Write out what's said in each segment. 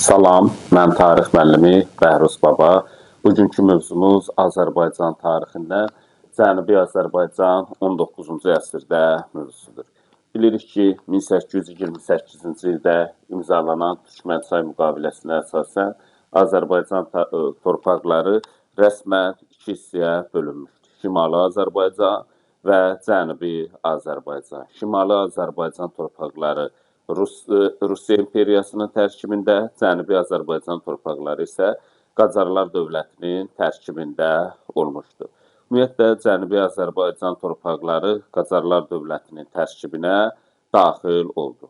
Salam, mən tarix müəllimi Bəhruz Baba. Bugünkü mövzumuz Azərbaycan tarixindən Cənubi Azərbaycan 19-cu əsrdə mövzusudur. Bilirik ki, 1828-ci ildə imzalanan Türkmənçay müqaviləsinə əsasən Azərbaycan torpaqları rəsmən iki hissəyə bölünmüşdür. Şimali Azərbaycan və Cənubi Azərbaycan. Şimali Azərbaycan torpaqları Rusiya imperiyasının tərkibində, Cənubi Azərbaycan torpaqları isə Qacarlar dövlətinin tərkibində olmuşdur. Ümumiyyətlə, Cənubi Azərbaycan torpaqları Qacarlar dövlətinin tərkibinə daxil oldu.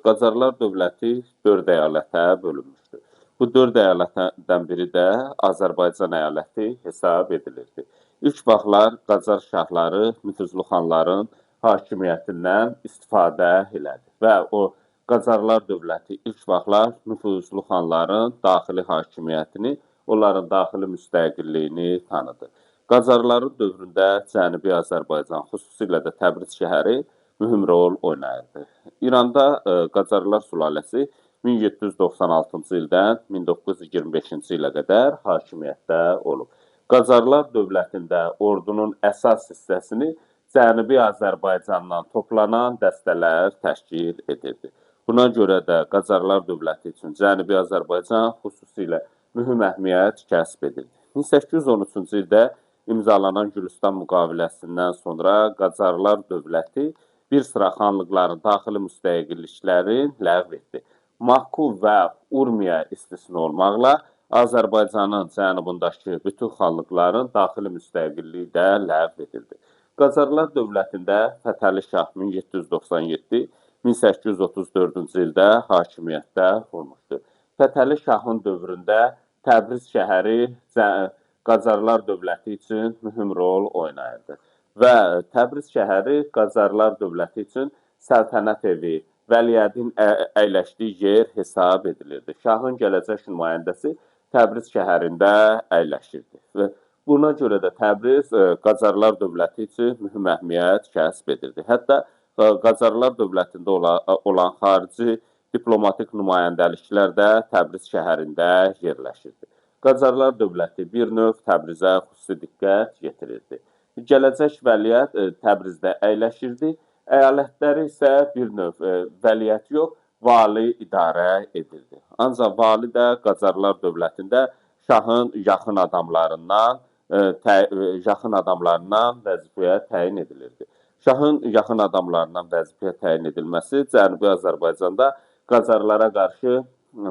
Qacarlar dövləti 4 əyalətə bölünmüşdür. Bu 4 əyalətdən biri də Azərbaycan əyaləti hesab edilirdi. İlk vaxtlar Qacar şahları nüfuzlu xanların hakimiyyətindən istifadə elədi və o Qacarlar dövləti ilk vaxtlar nüfuzlu xanların daxili hakimiyyətini, onların daxili müstəqilliyini tanıdı. Qacarların dövründə Cənubi Azərbaycan, xüsusilə də Təbriz şəhəri mühüm rol oynayırdı. İranda Qacarlar sülaləsi 1796-cı ildən 1925-ci ilə qədər hakimiyyətdə olub. Qacarlar dövlətində ordunun əsas hissəsini Cənubi Azərbaycandan toplanan dəstələr təşkil edirdi. Buna görə də Qacarlar dövləti üçün Cənubi Azərbaycan xüsusilə mühüm əhəmiyyət kəsb edirdi. 1813-cü ildə imzalanan Gülüstan müqaviləsindən sonra Qacarlar dövləti bir sıra xanlıqların daxili müstəqilliklərini ləğv etdi. Makku və Urmiya istisna olmaqla Azərbaycanın cənubundakı bütün xanlıqların daxili müstəqilliyi də ləğv edildi. Qacarlar dövlətində Fətəli Şah 1797-1834-cü ildə hakimiyyətdə olmuşdur. Fətəli Şahın dövründə Təbriz şəhəri Qacarlar dövləti üçün mühüm rol oynayırdı. Və Təbriz şəhəri Qacarlar dövləti üçün səltənət evi, vəliəhdin əyləşdiyi yer hesab edilirdi. Şahın gələcək nümayəndəsi Təbriz şəhərində əyləşirdi. Və buna görə də Təbriz Qacarlar dövləti üçün mühüm əhəmiyyət kəsb edirdi. Hətta Qacarlar dövlətində olan xarici diplomatik nümayəndəliklər də Təbriz şəhərində yerləşirdi. Qacarlar dövləti bir növ Təbrizə xüsusi diqqət yetirirdi. Gələcək vəliəhd Təbrizdə əyləşirdi. Əyalətləri isə bir növ vəliəhd yox, vali idarə edirdi. Ancaq vali də Qacarlar dövlətində şahın yaxın adamlarından vəzifəyə təyin edilirdi. Şahın yaxın adamlarından vəzifəyə təyin edilməsi Cənubi Azərbaycanda Qacarlara qarşı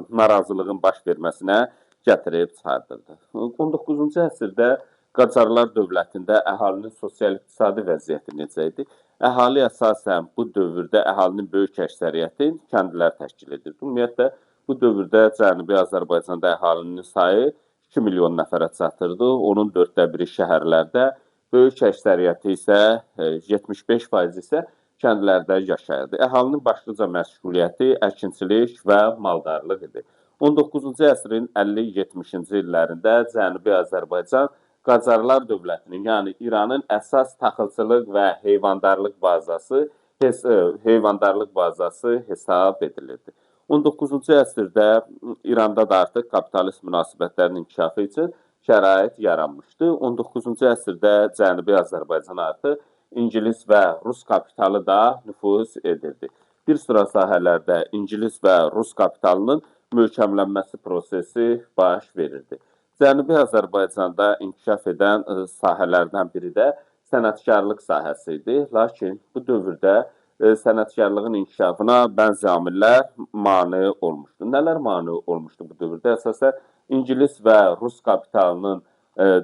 narazılığın baş verməsinə gətirib çıxardırdı. 19-cu əsrdə Qacarlar dövlətində əhalinin sosial-iqtisadi vəziyyəti necə idi? Əhali əsasən bu dövrdə əhalinin böyük əksəriyyəti kəndlər təşkil edirdi. Ümumiyyətlə, bu dövrdə Cənubi Azərbaycanda əhalinin sayı 2 milyon nəfərə çatırdı. Onun 1/4 şəhərlərdə, böyük əksəriyyəti isə 75% isə kəndlərdə yaşayırdı. Əhalinin başlıca məşğuliyyəti əkinçilik və maldarlıq idi. 19-cu əsrin 50-70-ci illərində Cənubi Azərbaycan Qacarlar dövlətinin, yəni İranın əsas taxılçılıq və heyvandarlıq bazası hesab edilirdi. 19-cu əsrdə İranda da artıq kapitalist münasibətlərin inkişafı üçün şərait yaranmışdı. 19-cu əsrdə Cənubi Azərbaycan artıq İngilis və Rus kapitalı da nüfuz edirdi. Bir sıra sahələrdə İngilis və Rus kapitalının möhkəmlənməsi prosesi baş verirdi. Cənubi Azərbaycanda inkişaf edən sahələrdən biri də sənətkarlıq sahəsi idi. Lakin bu dövrdə sənətkarlığın inkişafına bəzi amillər mane olmuşdu. Nələr mane olmuşdu bu dövrdə? Əsasən İngilis və Rus kapitalının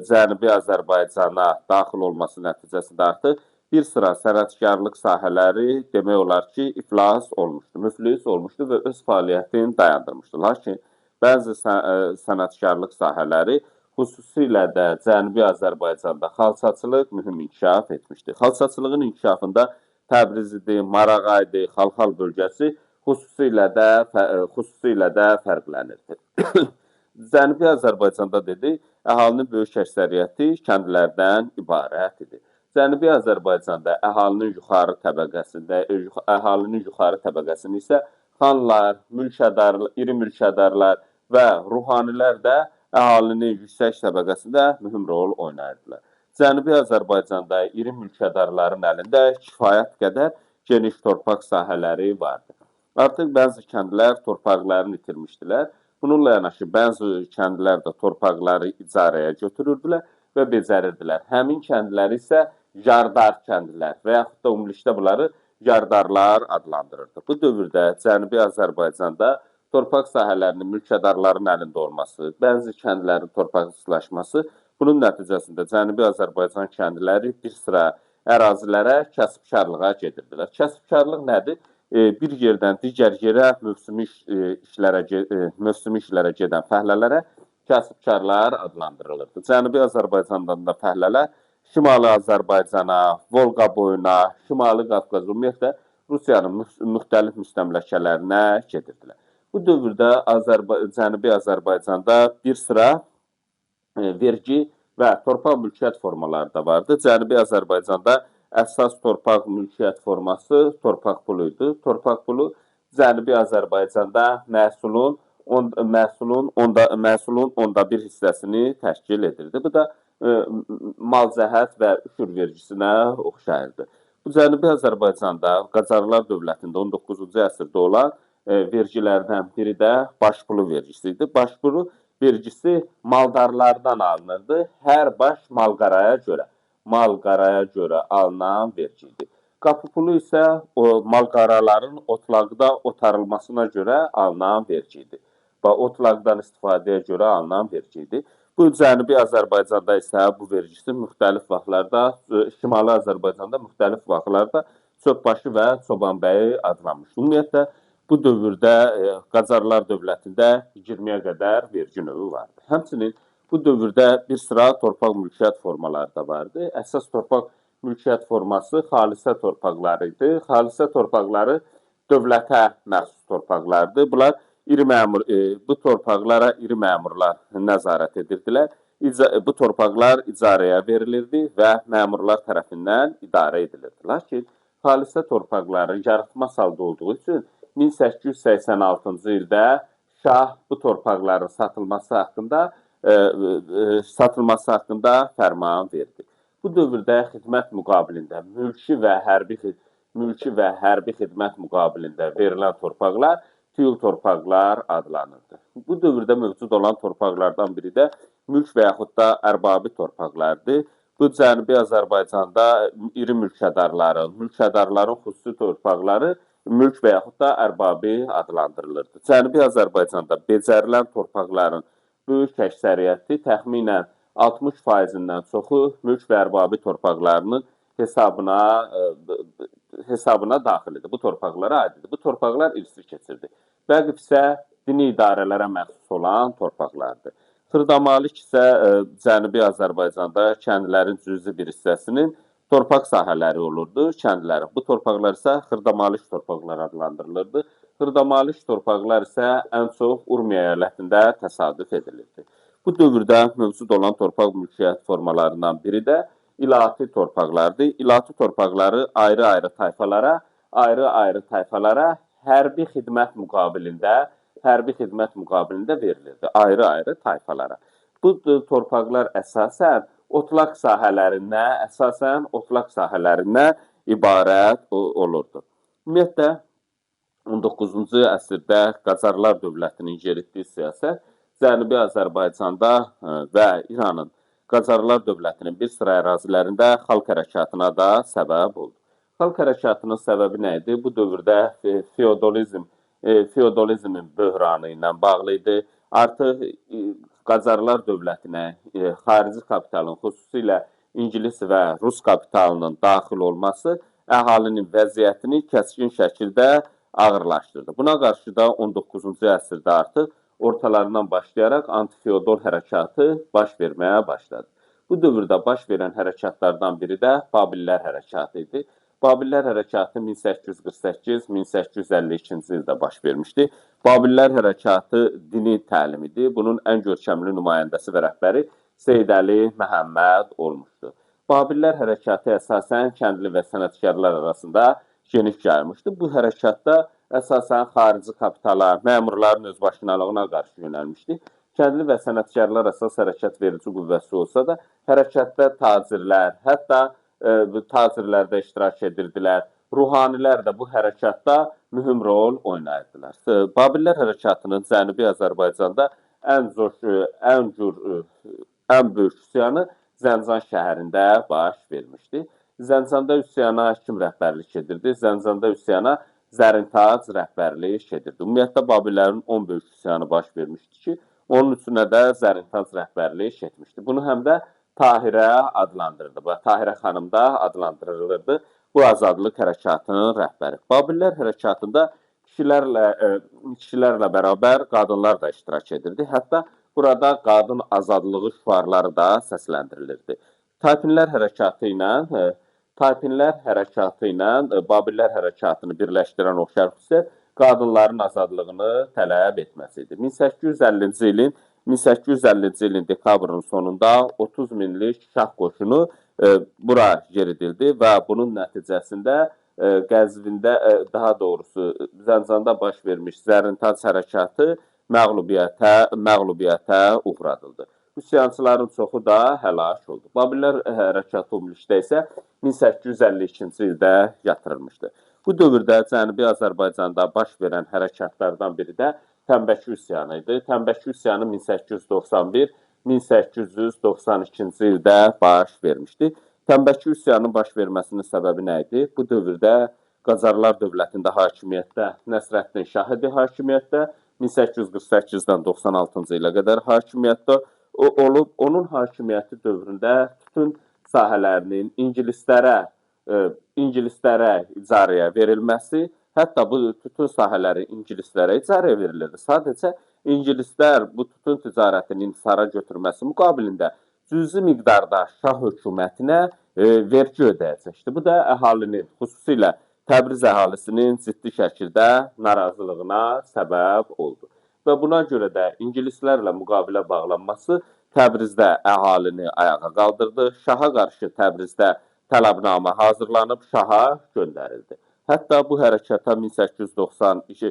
Cənubi Azərbaycana daxil olması nəticəsində artıq bir sıra sənətkarlıq sahələri demək olar ki, iflas olmuşdu, müflis olmuşdu və öz fəaliyyətini dayandırmışdı. Lakin bəzi sənətkarlıq sahələri, xüsusilə də Cənubi Azərbaycanda xalçaçılıq mühüm inkişaf etmişdi. Xalçaçılığın inkişafında Təbriz idi, Marağaydı, Xalxal bölgəsi xüsusilə də fərqlənirdi. Cənubi Azərbaycanda dedik, əhalinin böyük əksəriyyəti kəndlərdən ibarət idi. Cənubi Azərbaycanda əhalinin yuxarı təbəqəsini isə xanlar, iri mülkədarlar, və ruhanilər də əhalinin yüksək təbəqəsində mühüm rol oynayırdılar. Cənubi Azərbaycanda iri mülkədarların əlində kifayət qədər geniş torpaq sahələri vardı. Artıq bəzi kəndlər torpaqlarını itirmişdilər. Bununla yanaşı bəzi kəndlər də torpaqları icarəyə götürürdülər və becərirdilər. Həmin kəndləri isə yardar kəndlər və yaxud da ümumilikdə bunları yardarlar adlandırırdı. Bu dövrdə Cənubi Azərbaycanda torpaq sahələrinin mülkədarların əlində olması, bəzi kəndlərin torpaqsızlaşması, bunun nəticəsində Cənubi Azərbaycan kəndləri bir sıra ərazilərə kəsbkarlığa gedirdilər. Kəsbkarlıq nədir? Bir yerdən digər yerə mövsümi işlərə gedən fəhlələrə kəsbkarlar adlandırılırdı. Cənubi Azərbaycandan da fəhlələr Şimali Azərbaycana, Volqa boyuna, Şimali Qafqaz, ümumiyyətlə Rusiyanın müxtəlif müstəmləkələrinə gedirdilər. Bu dövrdə Cənubi Azərbaycanda bir sıra vergi və torpaq mülkiyyət formaları da vardı. Cənubi Azərbaycanda əsas torpaq mülkiyyət forması torpaq pulu idi. Torpaq pulu Cənubi Azərbaycanda məhsulun onda bir hissəsini təşkil edirdi. Bu da malcəhət və üşür vergisinə oxşayırdı. Bu Cənubi Azərbaycanda Qacarlar dövlətində 19-cu əsrdə olan vergilərdən biri də baş pulu vergisi idi. Baş pulu vergisi maldarlardan alınırdı. Hər baş malqaraya görə alınan vergi idi. Qapı pulu isə malqaraların otlaqda otarılmasına görə alınan vergi idi. Və otlaqdan istifadəyə görə alınan vergi idi. Bu Cənubi Azərbaycanda isə bu vergisi müxtəlif vaxtlarda, Şimali Azərbaycanda müxtəlif vaxtlarda Çöpbaşı və Çobanbəyi adlanmışdı. Ümumiyyətlə, bu dövrdə Qacarlar dövlətində 20-yə qədər vergi növü vardı. Həmçinin bu dövrdə bir sıra torpaq mülkiyyət formaları da vardı. Əsas torpaq mülkiyyət forması xalisə torpaqları idi. Xalisə torpaqları dövlətə məxsus torpaqlardır. Bunlar bu torpaqlara iri məmurlar nəzarət edirdilər. Bu torpaqlar icarəyə verilirdi və məmurlar tərəfindən idarə edilirdi. Lakin xalisə torpaqları yaratma salda olduğu üçün 1886-cı ildə şah bu torpaqların satılması haqqında fərman verdi. Bu dövrdə xidmət müqabilində, mülki və hərbi xidmət müqabilində verilən torpaqlar tüyül torpaqlar adlanırdı. Bu dövrdə mövcud olan torpaqlardan biri də mülk və yaxud da ərbabi torpaqlardır. Bu Cənubi Azərbaycanda iri mülkədarların xüsusi torpaqları mülk və yaxud da ərbabi adlandırılırdı. Cənubi Azərbaycanda becərilən torpaqların böyük əksəriyyəti təxminən 60%-dən çoxu mülk və ərbabi torpaqlarının hesabına daxil idi. Bu torpaqlara aid idi. Bu torpaqlar irsi keçirdi. Bəqi isə dini idarələrə məxsus olan torpaqlardır. Xırdamalik isə Cənubi Azərbaycanda kəndlərin cüzi bir hissəsinin torpaq sahələri olurdu, kəndlərin. Bu torpaqlar isə xırdamalik torpaqlar adlandırılırdı. Xırdamalik torpaqlar isə ən çox Urmiya əyalətində təsadüf edilirdi. Bu dövrdə mövcud olan torpaq mülkiyyət formalarından biri də ilahati torpaqlardır. İlahati torpaqları ayrı-ayrı tayfalara hərbi xidmət müqabilində verilirdi. Ayrı-ayrı tayfalara. Bu torpaqlar əsasən otlaq sahələrindən ibarət olurdu. Ümumiyyətlə, 19-cu əsrdə Qacarlar dövlətinin yeritdiyi siyasət Cənubi Azərbaycanda və İranın Qacarlar dövlətinin bir sıra ərazilərində xalq hərəkatına da səbəb oldu. Xalq hərəkatının səbəbi nə idi? Bu dövrdə feodalizmin böhranı ilə bağlı idi. Artıq Qacarlar dövlətinə xarici kapitalın, xüsusilə İngilis və Rus kapitalının daxil olması əhalinin vəziyyətini kəskin şəkildə ağırlaşdırdı. Buna qarşı da 19-cu əsrdə artıq ortalarından başlayaraq antifeodal hərəkatı baş verməyə başladı. Bu dövrdə baş verən hərəkatlardan biri də Babillər hərəkatı idi. Babillər hərəkatı 1848-1852-ci ildə baş vermişdi. Babillər hərəkatı dini təlimidir. Bunun ən görkəmli nümayəndəsi və rəhbəri Seyid Əli Məhəmməd olmuşdu. Babillər hərəkatı əsasən kəndli və sənətkarlar arasında geniş yayılmışdı. Bu hərəkatda əsasən xarici kapitala, məmurların özbaşınalığına qarşı yönəlmişdi. Kəndli və sənətkarlar əsas hərəkət verici qüvvəsi olsa da, hərəkətdə tacirlər, hətta tacirlər də iştirak edirdilər. Ruhanilər də bu hərəkatda mühüm rol oynayırdılar. Babillər hərəkatının Cənubi Azərbaycanda ən böyük üsyanı Zəncan şəhərində baş vermişdi. Zəncanda üsyana kim rəhbərlik edirdi? Zəncanda üsyana Zərintac rəhbərlik edirdi. Ümumiyyətlə, Babillərin 10 böyük üsyanı baş vermişdi ki, onun üçünə də Zərintac rəhbərlik etmişdi. Bunu həm də Tahirə adlandırdı. Tahirə xanım da adlandırılırdı bu azadlıq hərəkatının rəhbəri. Babillər hərəkatında kişilərlə bərabər qadınlar da iştirak edirdi. Hətta burada qadın azadlığı şüarları da səsləndirilirdi. Taypinlər hərəkatı ilə Babillər hərəkatını birləşdirən o şəxsiyyət qadınların azadlığını tələb etməsi idi. 1850-ci ilin dekabrın sonunda 30 minlik şah qoşunu bura yeridildi və bunun nəticəsində Qəzvində, daha doğrusu Zəncanda baş vermiş Zərintac hərəkatı məğlubiyyətə uğradıldı. Üsyançıların çoxu da həlak oldu. Babillər hərəkatı ümumilikdə isə 1852-ci ildə yatırılmışdı. Bu dövrdə Cənubi Azərbaycanda baş verən hərəkatlardan biri də Tənbəki üsyanı idi. Tənbəki üsyanı 1891-1892-ci ildə baş vermişdi. Tənbəki üsyanının baş verməsinin səbəbi nə idi? Bu dövrdə Qacarlar dövlətində hakimiyyətdə Nəsrəddin Şah idi hakimiyyətdə. 1848-dən 96-cı ilə qədər hakimiyyətdə olub. Onun hakimiyyəti dövründə tütün sahələrinin ingilislərə icarəyə verilməsi, hətta bu tütün sahələri ingilislərə icarəyə verilirdi. Sadəcə ingilislər bu tütün ticarətinin insara götürməsi müqabilində cüzi miqdarda şah hökumətinə vergi ödəyəcəkdi. Bu da əhalinin, xüsusilə Təbriz əhalisinin ciddi şəkildə narazılığına səbəb oldu. Və buna görə də ingilislərlə müqavilə bağlanması Təbrizdə əhalini ayağa qaldırdı. Şaha qarşı Təbrizdə tələbnamə hazırlanıb şaha göndərildi. Hətta bu hərəkata 1892-ci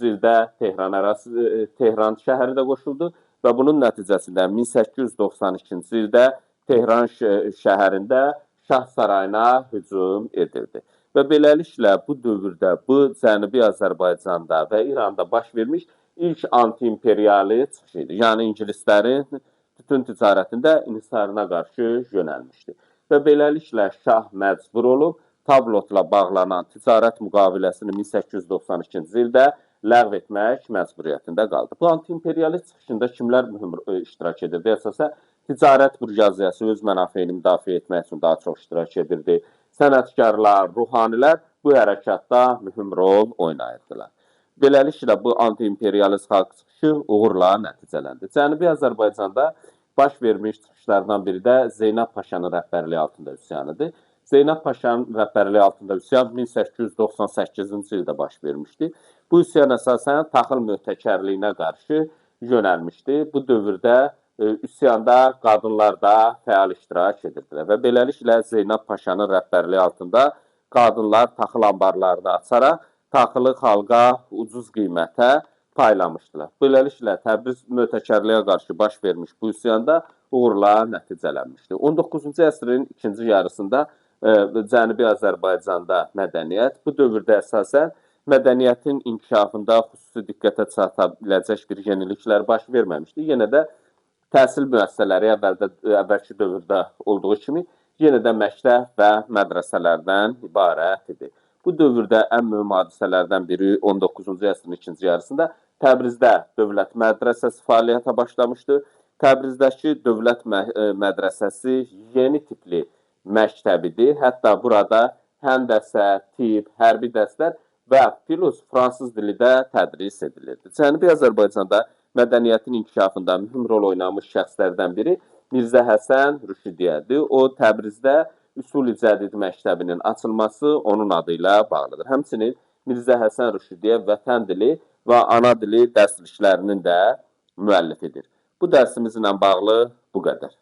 ildə Tehran şəhəri də qoşuldu və bunun nəticəsində 1892-ci ildə Tehran şəhərində Şah sarayına hücum edildi. Və beləliklə bu dövrdə bu Cənubi Azərbaycanda və İranda baş vermiş ilk anti-imperiali çıxış idi. Yəni ingilislərin tütün ticarətində inhisarına qarşı yönəlmişdi. Və beləliklə Şah məcbur olub Tablotla bağlanan ticarət müqaviləsini 1892-ci ildə ləğv etmək məcburiyyətində qaldı. Bu anti-imperialist çıxışında kimlər mühüm iştirak edirdi? Əsasən ticarət burjaziyası öz mənafeyini müdafiə etmək üçün daha çox iştirak edirdi. Sənətkarlar, ruhanilər bu hərəkatda mühüm rol oynayırdılar. Beləliklə, bu anti-imperialist xalq çıxışı uğurla nəticələndi. Cənubi Azərbaycanda baş vermiş çıxışlardan biri də Zeynəb Paşanın rəhbərliyi altında üsyanıdır. Zeynəb Paşanın rəhbərliyi altında üsyan 1898-ci ildə baş vermişdi. Bu üsyan əsasən taxıl möhtəkərliyinə qarşı yönəlmişdi. Bu dövrdə üsyanda qadınlar da fəal iştirak edirdilər və beləliklə Zeynəb Paşanın rəhbərliyi altında qadınlar taxıl anbarlarını açaraq taxılı xalqa ucuz qiymətə paylamışdılar. Beləliklə Təbriz möhtəkərliyə qarşı baş vermiş bu üsyanda uğurla nəticələnmişdi. 19-cu əsrin ikinci yarısında Cənubi Azərbaycanda mədəniyyət, bu dövrdə əsasən mədəniyyətin inkişafında xüsusi diqqətə çata biləcək bir yeniliklər baş verməmişdi. Yenə də təhsil müəssisələri əvvəlki dövrdə olduğu kimi yenə də məktəb və mədrəsələrdən ibarət idi. Bu dövrdə ən mühüm hadisələrdən biri 19-cu əsrin ikinci yarısında Təbrizdə dövlət mədrəsəsi fəaliyyətə başlamışdı. Təbrizdəki dövlət mədrəsəsi yeni tipli məktəbidir. Hətta burada həndəsə, tibb, hərbi dərslər və plus fransız dili də tədris edilirdi. Cənubi Azərbaycanda mədəniyyətin inkişafında mühüm rol oynamış şəxslərdən biri Mirzə Həsən Rüşidiyyədir. O, Təbrizdə Üsul-i Cədid məktəbinin açılması onun adı ilə bağlıdır. Həmçinin Mirzə Həsən Rüşidiyyə vətən dili və ana dili dərsliklərinin də müəllifidir. Bu dərsimizlə bağlı bu qədər.